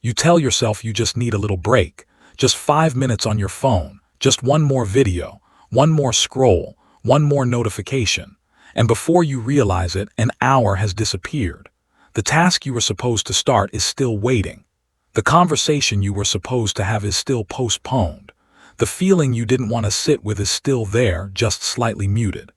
You tell yourself you just need a little break, just 5 minutes on your phone, just one more video, one more scroll, one more notification. And before you realize it, an hour has disappeared. The task you were supposed to start is still waiting. The conversation you were supposed to have is still postponed. The feeling you didn't want to sit with is still there, just slightly muted.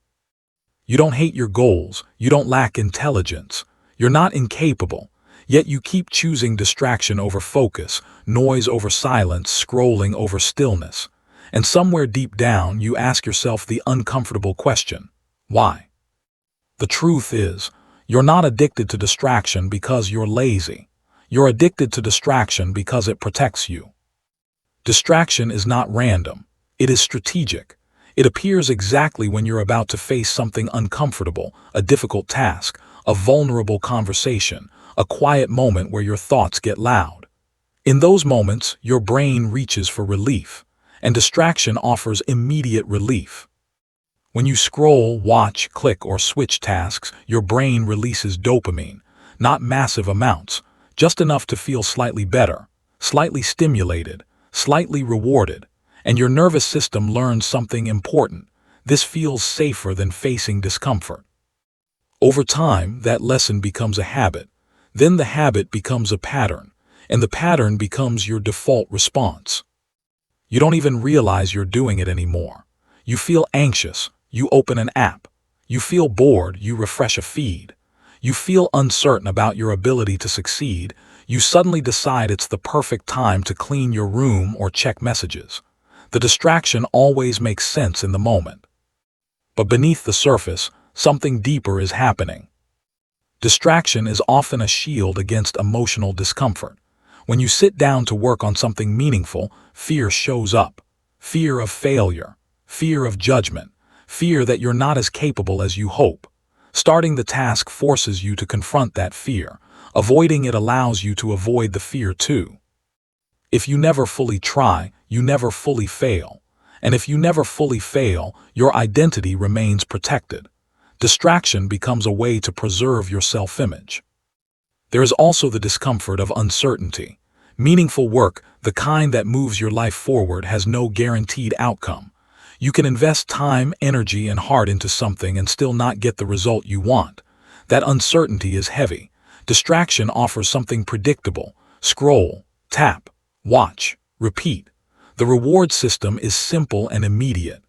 You don't hate your goals, you don't lack intelligence, you're not incapable, yet you keep choosing distraction over focus, noise over silence, scrolling over stillness. And somewhere deep down, you ask yourself the uncomfortable question: why? The truth is, you're not addicted to distraction because you're lazy. You're addicted to distraction because it protects you. Distraction is not random. It is strategic. It appears exactly when you're about to face something uncomfortable, a difficult task, a vulnerable conversation, a quiet moment where your thoughts get loud. In those moments, your brain reaches for relief, and distraction offers immediate relief. When you scroll, watch, click, or switch tasks, your brain releases dopamine, not massive amounts, just enough to feel slightly better, slightly stimulated, slightly rewarded, and your nervous system learns something important. This feels safer than facing discomfort. Over time, that lesson becomes a habit. Then the habit becomes a pattern, and the pattern becomes your default response. You don't even realize you're doing it anymore. You feel anxious, you open an app. You feel bored, you refresh a feed. You feel uncertain about your ability to succeed. You suddenly decide it's the perfect time to clean your room or check messages. The distraction always makes sense in the moment. But beneath the surface, something deeper is happening. Distraction is often a shield against emotional discomfort. When you sit down to work on something meaningful, fear shows up. Fear of failure, fear of judgment, fear that you're not as capable as you hope. Starting the task forces you to confront that fear. Avoiding it allows you to avoid the fear too. If you never fully try, you never fully fail. And if you never fully fail, your identity remains protected. Distraction becomes a way to preserve your self-image. There is also the discomfort of uncertainty. Meaningful work, the kind that moves your life forward, has no guaranteed outcome. You can invest time, energy, and heart into something and still not get the result you want. That uncertainty is heavy. Distraction offers something predictable. Scroll, tap, watch, repeat. The reward system is simple and immediate.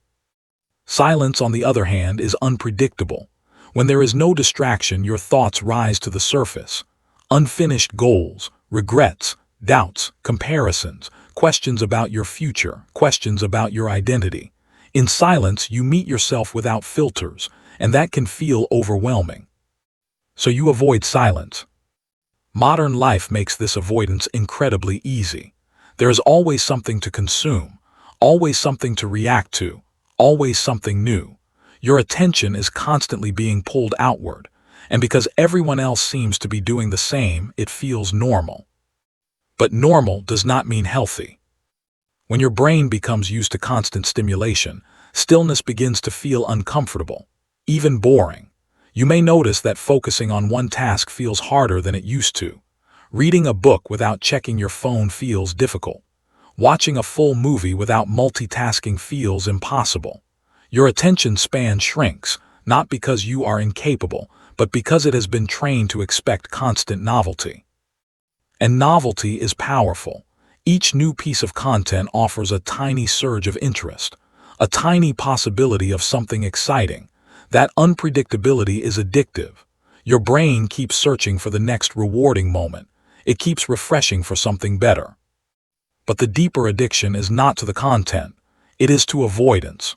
Silence, on the other hand, is unpredictable. When there is no distraction, your thoughts rise to the surface. Unfinished goals, regrets, doubts, comparisons, questions about your future, questions about your identity. In silence, you meet yourself without filters, and that can feel overwhelming. So you avoid silence. Modern life makes this avoidance incredibly easy. There is always something to consume, always something to react to, always something new. Your attention is constantly being pulled outward, and because everyone else seems to be doing the same, it feels normal. But normal does not mean healthy. When your brain becomes used to constant stimulation, stillness begins to feel uncomfortable, even boring. You may notice that focusing on one task feels harder than it used to. Reading a book without checking your phone feels difficult. Watching a full movie without multitasking feels impossible. Your attention span shrinks, not because you are incapable, but because it has been trained to expect constant novelty. And novelty is powerful. Each new piece of content offers a tiny surge of interest, a tiny possibility of something exciting. That unpredictability is addictive. Your brain keeps searching for the next rewarding moment. It keeps refreshing for something better. But the deeper addiction is not to the content. It is to avoidance.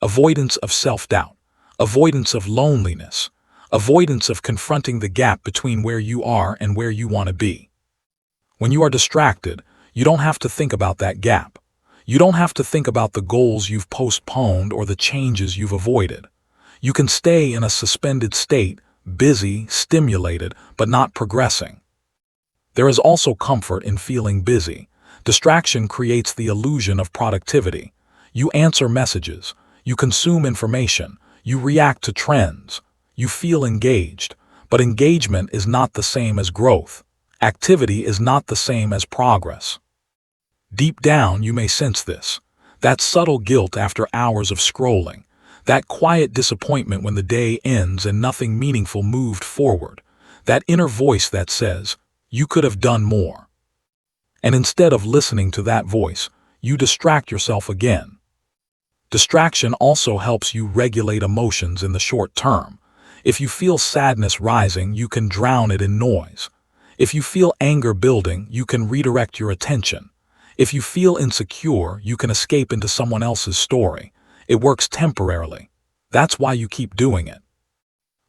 Avoidance of self-doubt, avoidance of loneliness, avoidance of confronting the gap between where you are and where you want to be. When you are distracted, you don't have to think about that gap. You don't have to think about the goals you've postponed or the changes you've avoided. You can stay in a suspended state, busy, stimulated, but not progressing. There is also comfort in feeling busy. Distraction creates the illusion of productivity. You answer messages, you consume information, you react to trends, you feel engaged, but engagement is not the same as growth. Activity is not the same as progress. Deep down, you may sense this. That subtle guilt after hours of scrolling. That quiet disappointment when the day ends and nothing meaningful moved forward. That inner voice that says, you could have done more. And instead of listening to that voice, you distract yourself again. Distraction also helps you regulate emotions in the short term. If you feel sadness rising, you can drown it in noise. If you feel anger building, you can redirect your attention. If you feel insecure, you can escape into someone else's story. It works temporarily. That's why you keep doing it.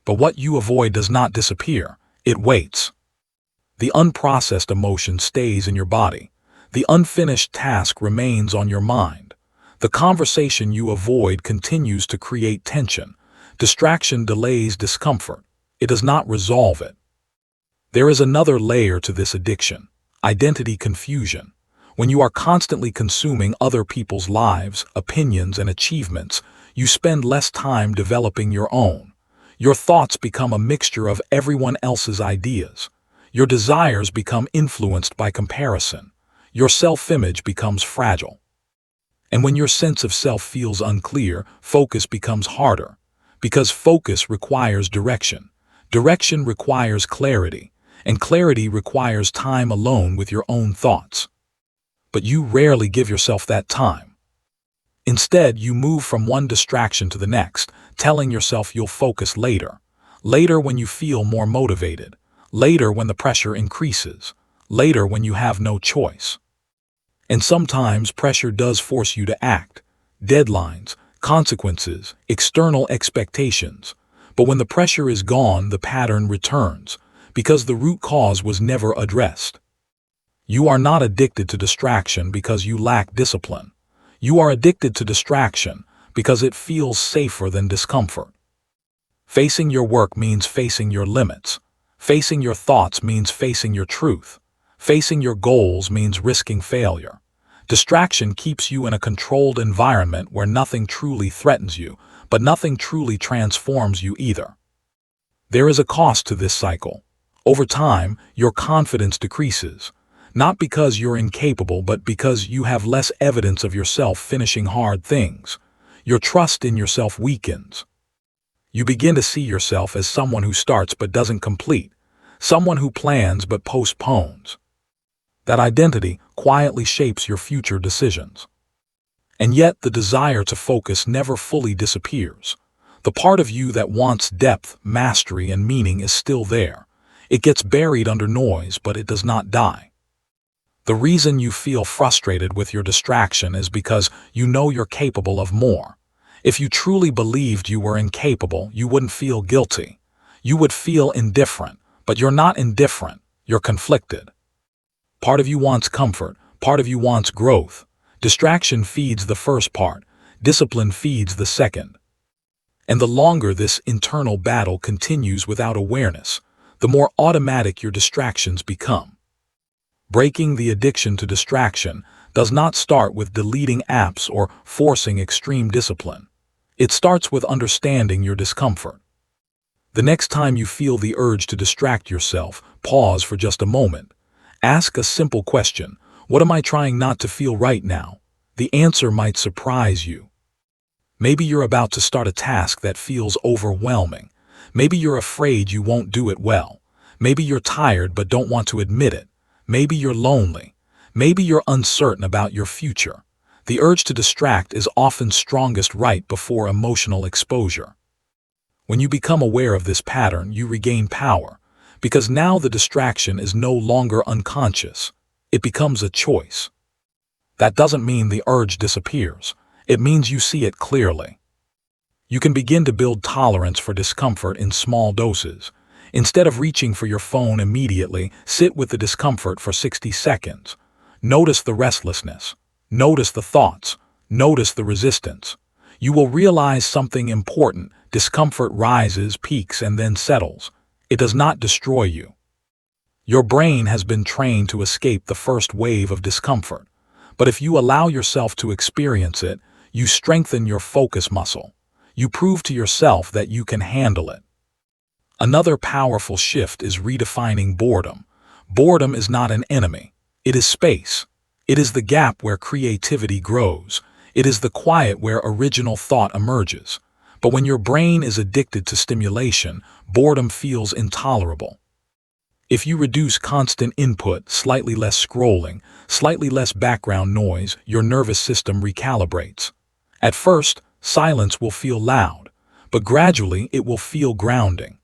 But what you avoid does not disappear. It waits. The unprocessed emotion stays in your body. The unfinished task remains on your mind. The conversation you avoid continues to create tension. Distraction delays discomfort. It does not resolve it. There is another layer to this addiction: identity confusion. When you are constantly consuming other people's lives, opinions, and achievements, you spend less time developing your own. Your thoughts become a mixture of everyone else's ideas. Your desires become influenced by comparison. Your self-image becomes fragile. And when your sense of self feels unclear, focus becomes harder. Because focus requires direction. Direction requires clarity. And clarity requires time alone with your own thoughts. But you rarely give yourself that time. Instead, you move from one distraction to the next, telling yourself you'll focus later. Later when you feel more motivated. Later when the pressure increases. Later when you have no choice. And sometimes pressure does force you to act. Deadlines, consequences, external expectations. But when the pressure is gone, the pattern returns, because the root cause was never addressed. You are not addicted to distraction because you lack discipline. You are addicted to distraction because it feels safer than discomfort. Facing your work means facing your limits. Facing your thoughts means facing your truth. Facing your goals means risking failure. Distraction keeps you in a controlled environment where nothing truly threatens you, but nothing truly transforms you either. There is a cost to this cycle. Over time, your confidence decreases. Not because you're incapable, but because you have less evidence of yourself finishing hard things. Your trust in yourself weakens. You begin to see yourself as someone who starts but doesn't complete, someone who plans but postpones. That identity quietly shapes your future decisions. And yet the desire to focus never fully disappears. The part of you that wants depth, mastery, and meaning is still there. It gets buried under noise, but it does not die. The reason you feel frustrated with your distraction is because you know you're capable of more. If you truly believed you were incapable, you wouldn't feel guilty. You would feel indifferent, but you're not indifferent, you're conflicted. Part of you wants comfort, part of you wants growth. Distraction feeds the first part, discipline feeds the second. And the longer this internal battle continues without awareness, the more automatic your distractions become. Breaking the addiction to distraction does not start with deleting apps or forcing extreme discipline. It starts with understanding your discomfort. The next time you feel the urge to distract yourself, pause for just a moment. Ask a simple question: what am I trying not to feel right now? The answer might surprise you. Maybe you're about to start a task that feels overwhelming. Maybe you're afraid you won't do it well. Maybe you're tired but don't want to admit it. Maybe you're lonely. Maybe you're uncertain about your future. The urge to distract is often strongest right before emotional exposure. When you become aware of this pattern, you regain power, because now the distraction is no longer unconscious. It becomes a choice. That doesn't mean the urge disappears. It means you see it clearly. You can begin to build tolerance for discomfort in small doses. Instead of reaching for your phone immediately, sit with the discomfort for 60 seconds. Notice the restlessness. Notice the thoughts. Notice the resistance. You will realize something important. Discomfort rises, peaks, and then settles. It does not destroy you. Your brain has been trained to escape the first wave of discomfort. But if you allow yourself to experience it, you strengthen your focus muscle. You prove to yourself that you can handle it. Another powerful shift is redefining boredom. Boredom is not an enemy. It is space. It is the gap where creativity grows. It is the quiet where original thought emerges. But when your brain is addicted to stimulation, boredom feels intolerable. If you reduce constant input, slightly less scrolling, slightly less background noise, your nervous system recalibrates. At first, silence will feel loud, but gradually it will feel grounding.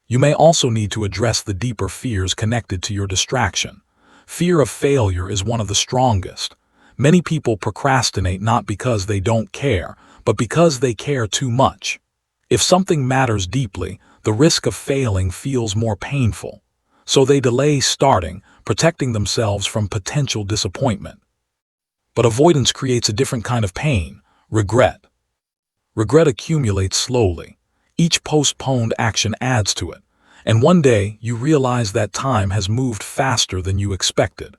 You may also need to address the deeper fears connected to your distraction. Fear of failure is one of the strongest. Many people procrastinate not because they don't care, but because they care too much. If something matters deeply, the risk of failing feels more painful. So they delay starting, protecting themselves from potential disappointment. But avoidance creates a different kind of pain: regret. Regret accumulates slowly. Each postponed action adds to it, and one day you realize that time has moved faster than you expected.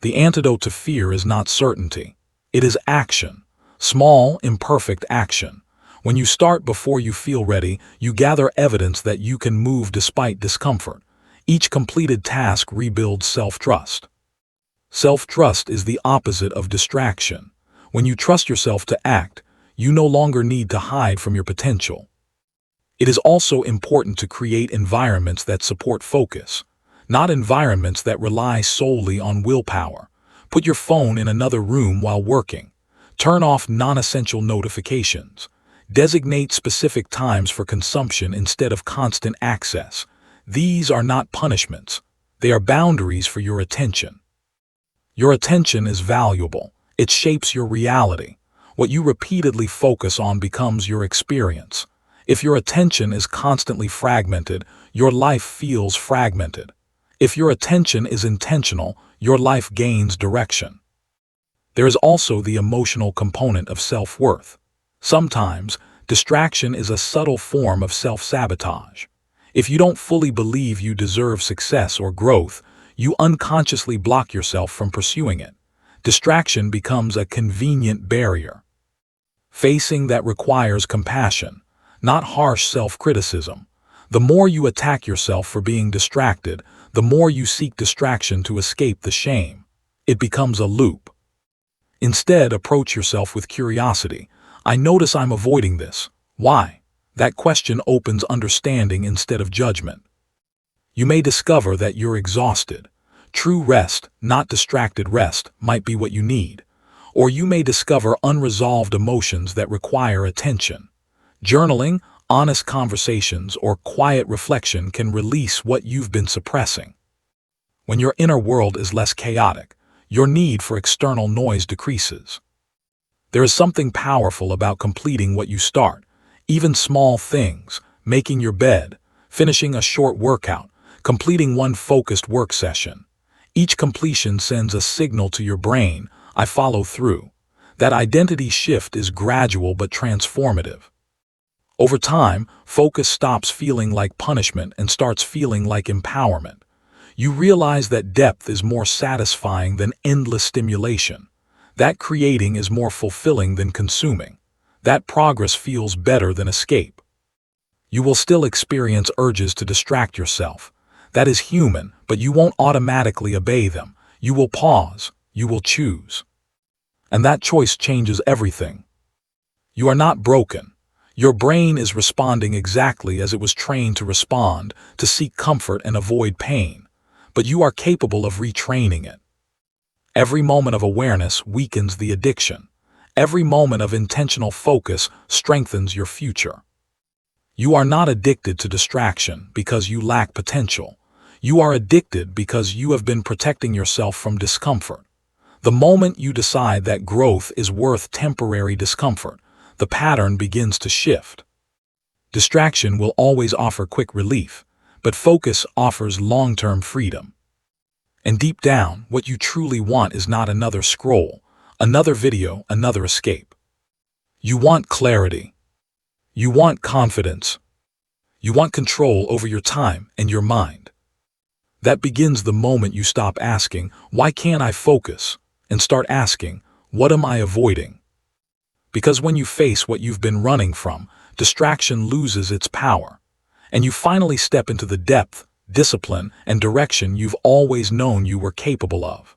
The antidote to fear is not certainty. It is action. Small, imperfect action. When you start before you feel ready, you gather evidence that you can move despite discomfort. Each completed task rebuilds self-trust. Self-trust is the opposite of distraction. When you trust yourself to act, you no longer need to hide from your potential. It is also important to create environments that support focus, not environments that rely solely on willpower. Put your phone in another room while working. Turn off non-essential notifications. Designate specific times for consumption instead of constant access. These are not punishments. They are boundaries for your attention. Your attention is valuable. It shapes your reality. What you repeatedly focus on becomes your experience. If your attention is constantly fragmented, your life feels fragmented. If your attention is intentional, your life gains direction. There is also the emotional component of self-worth. Sometimes, distraction is a subtle form of self-sabotage. If you don't fully believe you deserve success or growth, you unconsciously block yourself from pursuing it. Distraction becomes a convenient barrier. Facing that requires compassion, not harsh self-criticism. The more you attack yourself for being distracted, the more you seek distraction to escape the shame. It becomes a loop. Instead, approach yourself with curiosity. I notice I'm avoiding this. Why? That question opens understanding instead of judgment. You may discover that you're exhausted. True rest, not distracted rest, might be what you need. Or you may discover unresolved emotions that require attention. Journaling, honest conversations, or quiet reflection can release what you've been suppressing. When your inner world is less chaotic, your need for external noise decreases. There is something powerful about completing what you start. Even small things, making your bed, finishing a short workout, completing one focused work session. Each completion sends a signal to your brain: I follow through. That identity shift is gradual but transformative. Over time, focus stops feeling like punishment and starts feeling like empowerment. You realize that depth is more satisfying than endless stimulation. That creating is more fulfilling than consuming. That progress feels better than escape. You will still experience urges to distract yourself. That is human, but you won't automatically obey them. You will pause. You will choose. And that choice changes everything. You are not broken. Your brain is responding exactly as it was trained to respond, to seek comfort and avoid pain. But you are capable of retraining it. Every moment of awareness weakens the addiction. Every moment of intentional focus strengthens your future. You are not addicted to distraction because you lack potential. You are addicted because you have been protecting yourself from discomfort. The moment you decide that growth is worth temporary discomfort, the pattern begins to shift. Distraction will always offer quick relief, but focus offers long-term freedom. And deep down, what you truly want is not another scroll, another video, another escape. You want clarity. You want confidence. You want control over your time and your mind. That begins the moment you stop asking, "Why can't I focus?" and start asking, "What am I avoiding?" Because when you face what you've been running from, distraction loses its power, and you finally step into the depth discipline, and direction you've always known you were capable of.